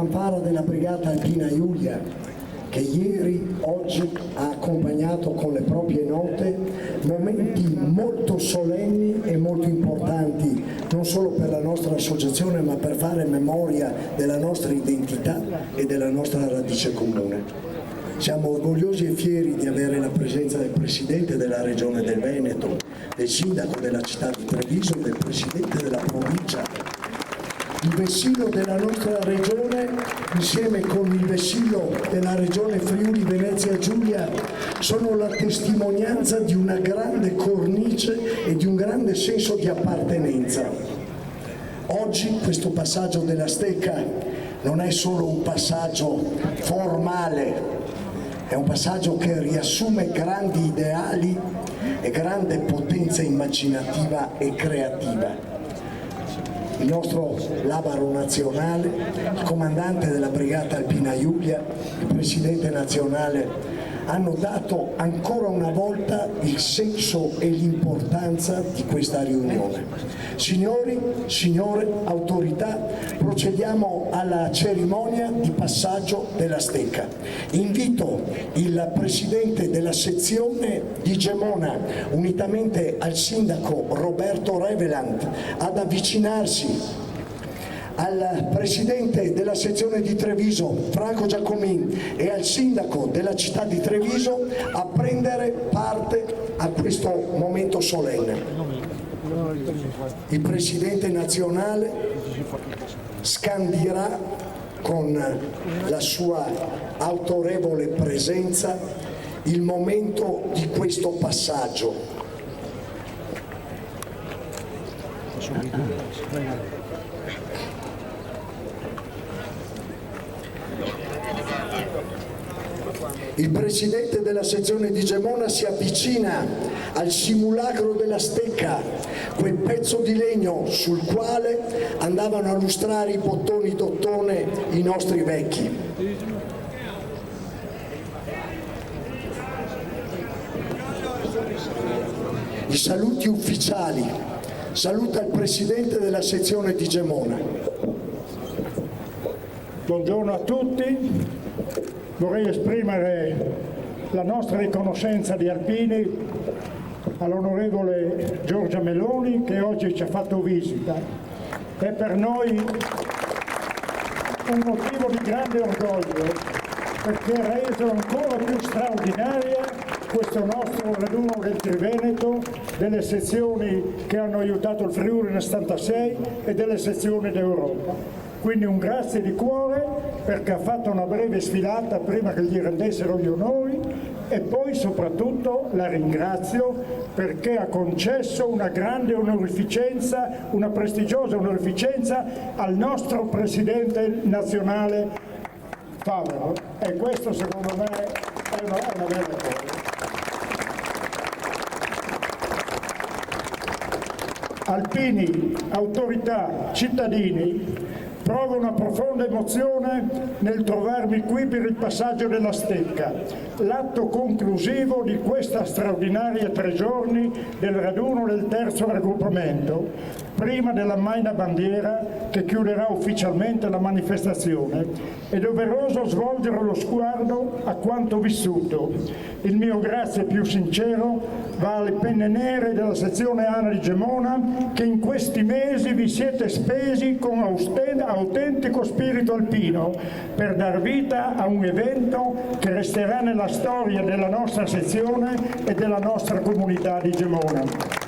fanfara della Brigata Alpina Giulia, che ieri, oggi ha accompagnato con le proprie note momenti molto solenni e molto importanti, non solo per la nostra associazione, ma per fare memoria della nostra identità e della nostra radice comune. Siamo orgogliosi e fieri di avere la presenza del Presidente della Regione del Veneto, del Sindaco della città di Treviso, del Presidente della provincia. Il vessillo della nostra regione, insieme con il vessillo della regione Friuli Venezia Giulia, sono la testimonianza di una grande cornice e di un grande senso di appartenenza. Oggi questo passaggio della Stecca non è solo un passaggio formale, è un passaggio che riassume grandi ideali e grande potenza immaginativa e creativa. Il nostro labaro nazionale, il comandante della Brigata Alpina Giulia, il Presidente nazionale hanno dato ancora una volta il senso e l'importanza di questa riunione. Signori, signore, autorità, procediamo alla cerimonia di passaggio della Stecca. Invito il Presidente della sezione di Gemona, unitamente al Sindaco Roberto Revelant, ad avvicinarsi al Presidente della sezione di Treviso, Franco Giacomin, e al Sindaco della città di Treviso a prendere parte a questo momento solenne. Il Presidente nazionale scandirà con la sua autorevole presenza il momento di questo passaggio. Il Presidente della sezione di Gemona si avvicina al simulacro della Stecca, quel pezzo di legno sul quale andavano a lustrare i bottoni d'ottone i nostri vecchi. I saluti ufficiali. Saluta il Presidente della sezione di Gemona. Buongiorno a tutti. Vorrei esprimere la nostra riconoscenza di alpini all'onorevole Giorgia Meloni, che oggi ci ha fatto visita. È per noi un motivo di grande orgoglio, perché ha reso ancora più straordinaria questo nostro raduno del Triveneto, delle sezioni che hanno aiutato il Friuli nel 76 e delle sezioni d'Europa. Quindi un grazie di cuore, perché ha fatto una breve sfilata prima che gli rendessero gli onori, e poi soprattutto la ringrazio perché ha concesso una grande onorificenza, una prestigiosa onorificenza al nostro Presidente nazionale Favero, e questo secondo me è una bella cosa. Alpini, autorità, cittadini, provo una profonda emozione nel trovarmi qui per il passaggio della Stecca, l'atto conclusivo di questa straordinaria 3 giorni del raduno del terzo raggruppamento, prima della Maina Bandiera che chiuderà ufficialmente la manifestazione. È doveroso svolgere lo sguardo a quanto vissuto. Il mio grazie più sincero va alle penne nere della sezione ANA di Gemona, che in questi mesi vi siete spesi con autentico spirito alpino per dar vita a un evento che resterà nella storia della nostra sezione e della nostra comunità di Gemona.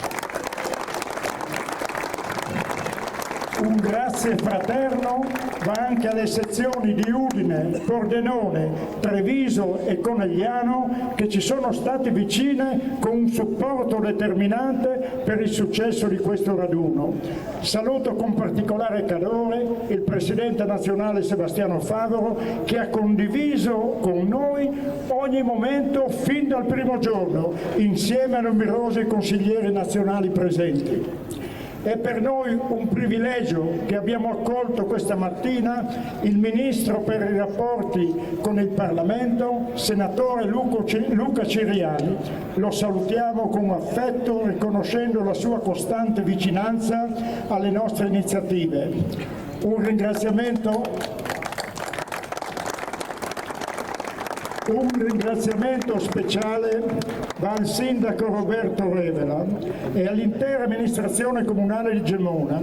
Un grazie fraterno va anche alle sezioni di Udine, Pordenone, Treviso e Conegliano, che ci sono state vicine con un supporto determinante per il successo di questo raduno. Saluto con particolare calore il Presidente nazionale Sebastiano Favero, che ha condiviso con noi ogni momento fin dal primo giorno, insieme a numerosi consiglieri nazionali presenti. È per noi un privilegio che abbiamo accolto questa mattina il Ministro per i rapporti con il Parlamento, Senatore Luca Ciriani. Lo salutiamo con affetto, riconoscendo la sua costante vicinanza alle nostre iniziative. Un ringraziamento Un ringraziamento speciale va al sindaco Roberto Revela e all'intera amministrazione comunale di Gemona.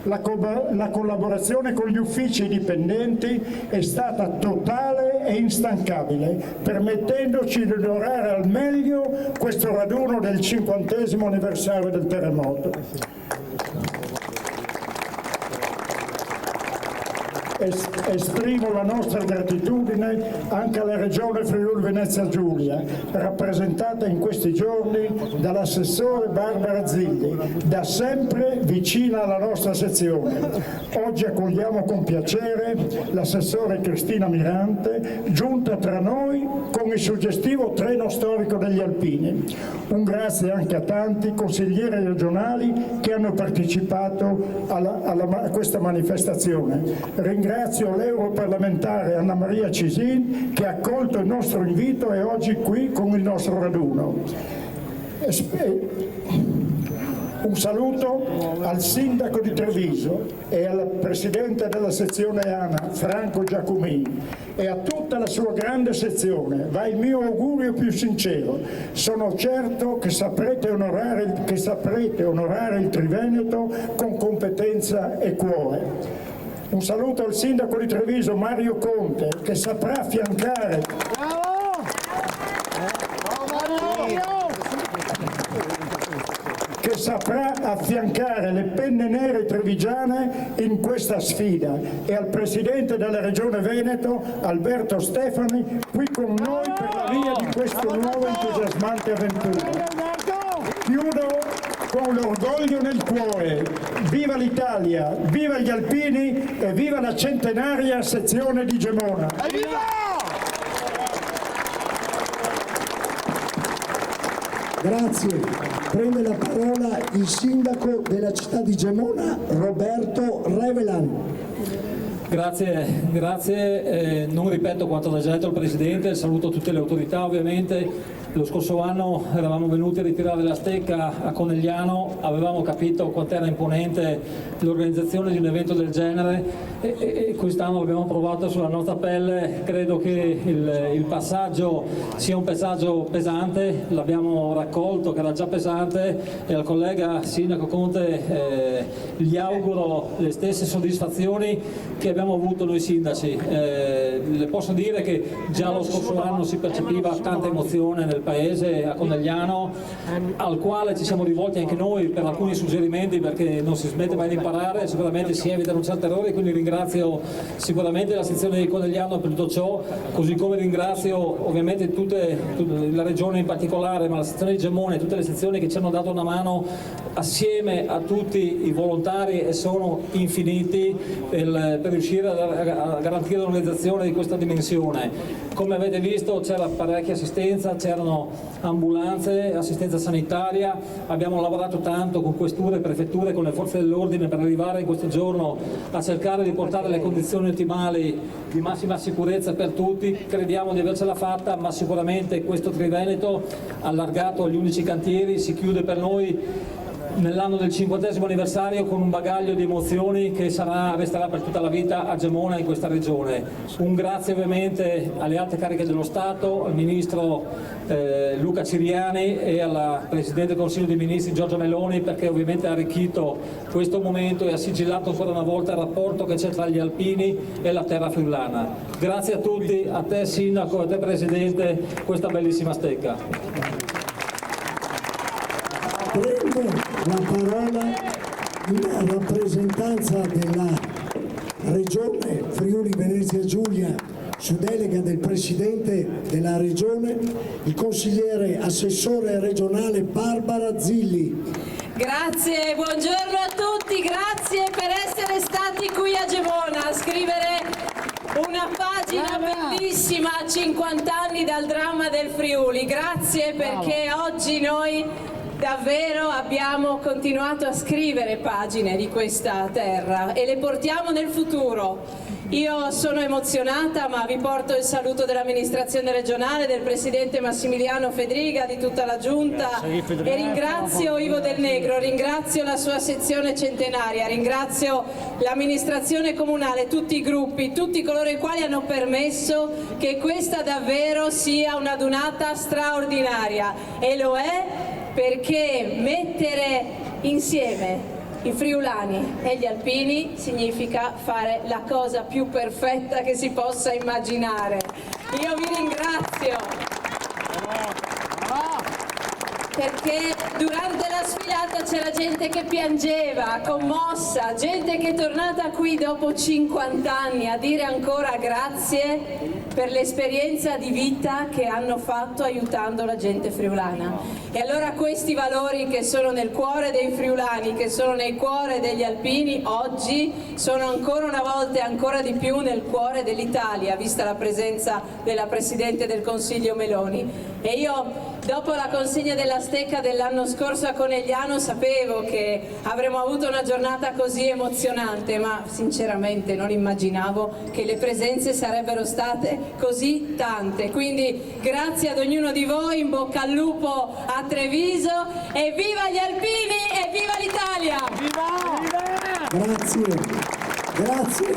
La collaborazione con gli uffici dipendenti è stata totale e instancabile, permettendoci di onorare al meglio questo raduno del 50° anniversario del terremoto. Esprimo la nostra gratitudine anche alla Regione Friuli Venezia Giulia, rappresentata in questi giorni dall'assessore Barbara Zilli, da sempre vicina alla nostra sezione. Oggi accogliamo con piacere l'assessore Cristina Mirante, giunta tra noi con il suggestivo treno storico degli Alpini. Un grazie anche a tanti consiglieri regionali che hanno partecipato a questa manifestazione. Ringrazio l'europarlamentare Anna Maria Cisin che ha accolto il nostro invito e oggi qui con il nostro raduno. Un saluto al sindaco di Treviso e al presidente della sezione ANA Franco Giacomini e a tutta la sua grande sezione. Va il mio augurio più sincero. Sono certo che saprete onorare il Triveneto con competenza e cuore. Un saluto al sindaco di Treviso Mario Conte che saprà affiancare le penne nere trevigiane in questa sfida, e al presidente della Regione Veneto Alberto Stefani qui con noi per la via di questa nuova entusiasmante avventura. Chiudo con l'orgoglio nel cuore. Viva l'Italia, viva gli Alpini e viva la centenaria sezione di Gemona. Grazie. Prende la parola il sindaco della città di Gemona, Roberto Revelan. Grazie. Non ripeto quanto ha già detto il Presidente, saluto tutte le autorità ovviamente. Lo scorso anno eravamo venuti a ritirare la stecca a Conegliano, avevamo capito quanto era imponente l'organizzazione di un evento del genere e quest'anno abbiamo provato sulla nostra pelle. Credo che il passaggio sia un passaggio pesante, l'abbiamo raccolto che era già pesante, e al collega Sindaco Conte gli auguro le stesse soddisfazioni che abbiamo avuto noi sindaci. Le posso dire che già lo scorso anno si percepiva tanta emozione nel paese, a Conegliano, al quale ci siamo rivolti anche noi per alcuni suggerimenti, perché non si smette mai di imparare, sicuramente si evitano certi errori, quindi ringrazio sicuramente la sezione di Conegliano per tutto ciò, così come ringrazio ovviamente la regione in particolare, ma la sezione di Gemona e tutte le sezioni che ci hanno dato una mano assieme a tutti i volontari, e sono infiniti, per riuscire a garantire l'organizzazione di questa dimensione. Come avete visto c'era parecchia assistenza, c'erano ambulanze, assistenza sanitaria, abbiamo lavorato tanto con questure, prefetture, con le forze dell'ordine per arrivare in questo giorno a cercare di portare le condizioni ottimali di massima sicurezza per tutti. Crediamo di avercela fatta, ma sicuramente questo Triveneto allargato agli 11 cantieri si chiude per noi nell'anno del 50° anniversario con un bagaglio di emozioni che resterà per tutta la vita a Gemona, in questa regione. Un grazie ovviamente alle alte cariche dello Stato, al Ministro Luca Ciriani e alla Presidente del Consiglio dei Ministri Giorgia Meloni, perché ovviamente ha arricchito questo momento e ha sigillato ancora una volta il rapporto che c'è tra gli alpini e la terra friulana. Grazie a tutti, a te Sindaco, a te Presidente, questa bellissima stecca. Prendo la parola in rappresentanza della Regione Friuli Venezia Giulia, su delega del Presidente della Regione, il consigliere assessore regionale Barbara Zilli. Grazie, buongiorno a tutti, grazie per essere stati qui a Gemona a scrivere una pagina bellissima a 50 anni dal dramma del Friuli. Grazie perché oggi noi davvero abbiamo continuato a scrivere pagine di questa terra e le portiamo nel futuro. Io sono emozionata, ma vi porto il saluto dell'amministrazione regionale, del presidente Massimiliano Fedriga, di tutta la giunta, e ringrazio Ivo Del Negro, ringrazio la sua sezione centenaria, ringrazio l'amministrazione comunale, tutti i gruppi, tutti coloro i quali hanno permesso che questa davvero sia una adunata straordinaria, e lo è perché mettere insieme i friulani e gli alpini significa fare la cosa più perfetta che si possa immaginare. Io vi ringrazio perché durante la sfilata c'era gente che piangeva, commossa, gente che è tornata qui dopo 50 anni a dire ancora grazie per l'esperienza di vita che hanno fatto aiutando la gente friulana. E allora questi valori che sono nel cuore dei friulani, che sono nel cuore degli alpini, oggi sono ancora una volta e ancora di più nel cuore dell'Italia, vista la presenza della Presidente del Consiglio Meloni. E io, dopo la consegna della stecca dell'anno scorso a Conegliano, sapevo che avremmo avuto una giornata così emozionante, ma sinceramente non immaginavo che le presenze sarebbero state così tante. Quindi grazie ad ognuno di voi, in bocca al lupo a Treviso, e viva gli alpini e viva l'Italia! Grazie, grazie.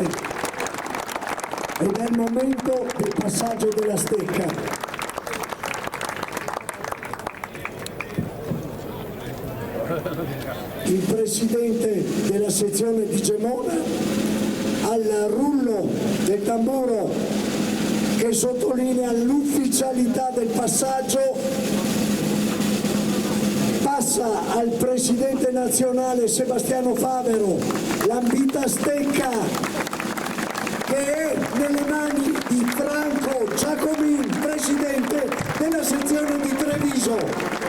Ed è il momento del passaggio della stecca. Il presidente della sezione di Gemona, al rullo del tamburo che sottolinea l'ufficialità del passaggio, passa al presidente nazionale Sebastiano Favero l'ambita stecca, che è nelle mani di Franco Giacomin, presidente della sezione di Treviso.